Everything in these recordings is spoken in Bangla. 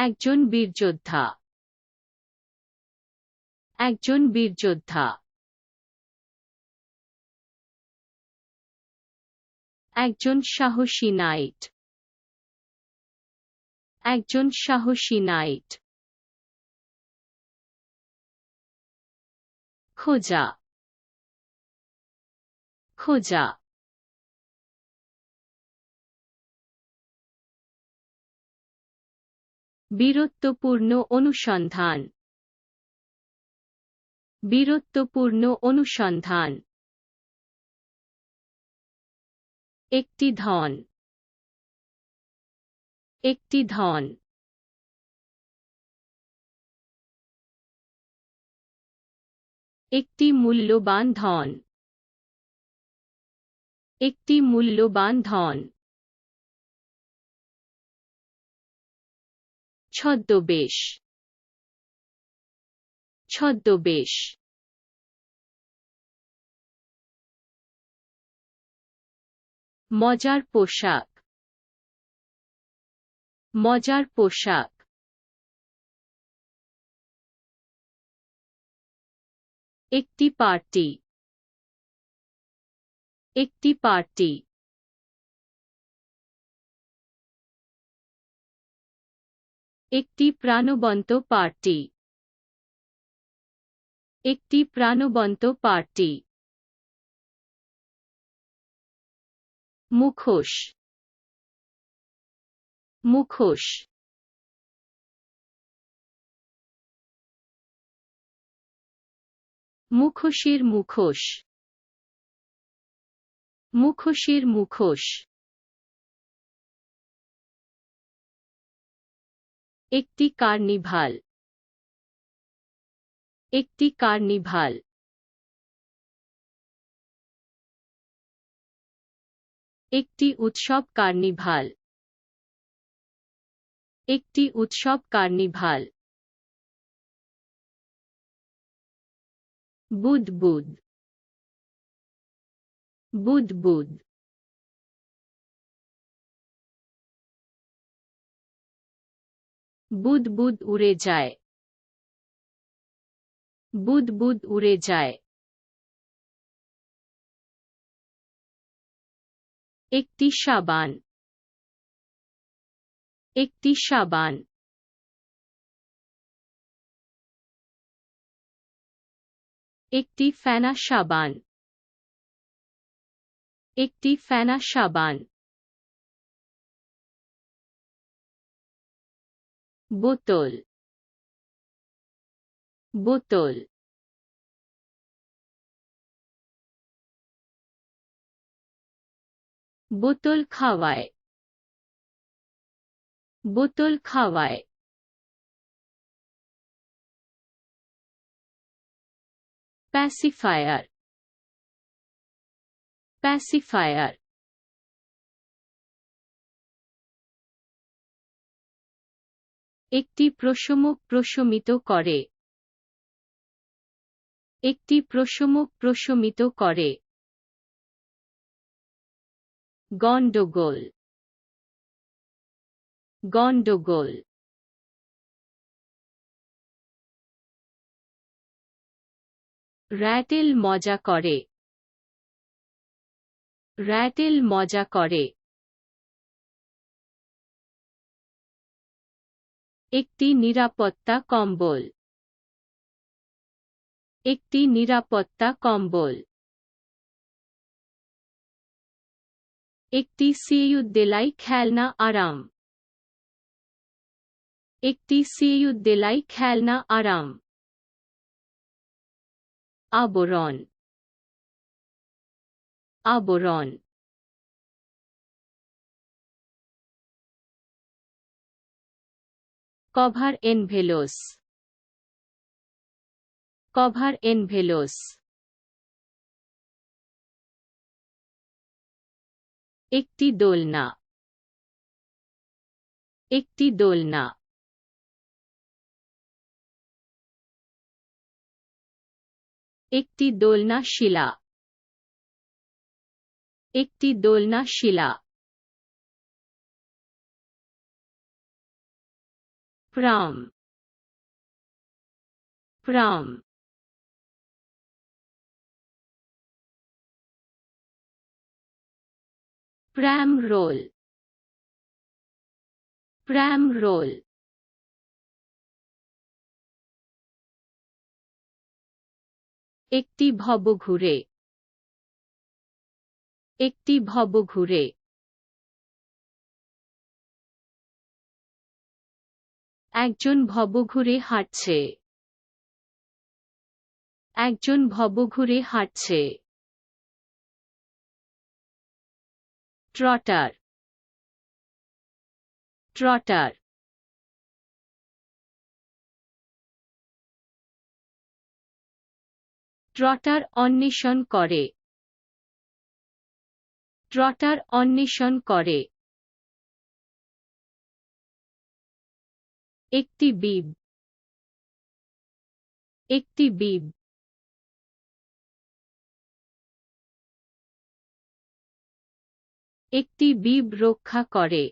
একজন বীরযোদ্ধা। একজন বীরযোদ্ধা। একজন সাহসী নাইট। একজন সাহসী নাইট। খোঁজা। খোঁজা। বীরত্বপূর্ণ অনুসন্ধান। বীরত্বপূর্ণ অনুসন্ধান। একটি ধন। একটি ধন। একটি মূল্যবান ধন। একটি মূল্যবান ধন। ছদ্মবেশ। ছদ্মবেশ। মজার পোশাক। মজার পোশাক। একটি পার্টি। একটি পার্টি। একটি প্রাণবন্ত পার্টি। একটি প্রাণবন্ত পার্টি। মুখোশ। মুখোশ। মুখোশের মুখোশ। মুখোশের মুখোশ। একটি কার্নিভাল। একটি কার্নিভাল। একটি উৎসব কার্নিভাল। একটি উৎসব কার্নিভাল। বুদবুদ। বুদবুদ। বুদবুদ উড়ে যায়। বুদবুদ উড়ে যায়। একটি সাবান। একটি সাবান। একটি ফেনা সাবান। একটি ফেনা সাবান। বোতল। বোতল। বোতল খাওয়ায়। বোতল খাওয়ায়। প্যাসিফায়ার। প্যাসিফায়ার। একটি প্রশমক প্রশমিত করে। একটি প্রশমক প্রশমিত করে। গন্ডগোল। গন্ডগোল। র্যাটেল মজা করে। র্যাটেল মজা করে। একটি নিরাপত্তা কম্বল। একটি নিরাপত্তা কম্বল। একটি সিইউদ্দেলাই খেলনা আরাম। একটি সিইউদ্দেলাই খেলনা আরাম। আবরণ। আবরণ। কভার এনভেলোস। কভার এনভেলোস। একটি দোলনা। একটি দোলনা। একটি দোলনা শিলা। একটি দোলনা শিলা। pram, pram, pram roll, pram roll, একটি ভবঘুরে, একটি ভবঘুরে, একজন ভবঘুরে হাঁটছে, একজন ভবঘুরে হাঁটছে, ট্রটার, ট্রটার, ট্রটার অন্বেষণ করে, ট্রটার অন্বেষণ করে, একটি বিব, একটি বিব, একটি বিব রক্ষা করে,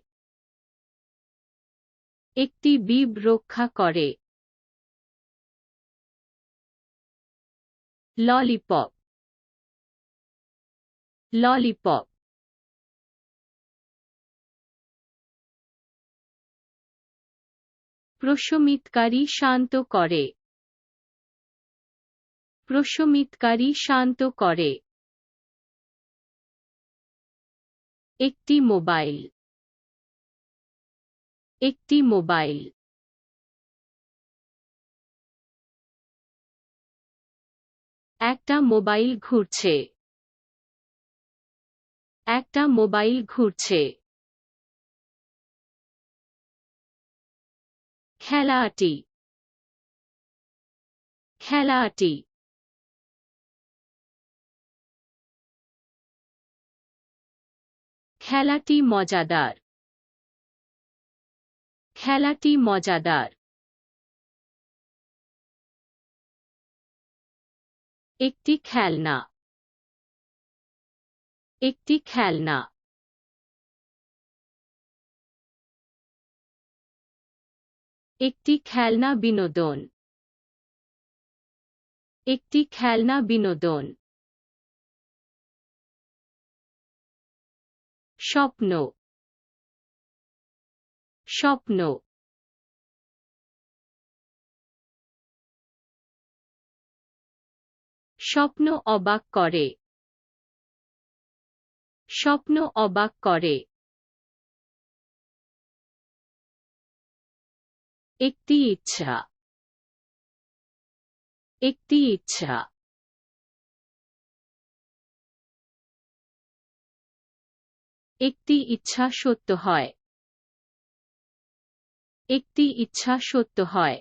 একটি বিব রক্ষা করে, ললিপপ, ললিপপ, প্রশমিতকারী শান্ত করে, প্রশমিতকারী শান্ত করে, একটি মোবাইল, একটি মোবাইল, একটা মোবাইল ঘুরছে, একটা মোবাইল ঘুরছে, খেলাটি, খেলাটি, খেলাটি মজাদার, খেলাটি মজাদার, একটি খেলনা, একটি খেলনা, একটি খেলনা বিনোদন, একটি খেলনা বিনোদন, স্বপ্ন, স্বপ্ন, স্বপ্ন অবাক করে, স্বপ্ন অবাক করে, একটি ইচ্ছা, একটি ইচ্ছা, একটি ইচ্ছা সত্য হয়, একটি ইচ্ছা সত্য হয়,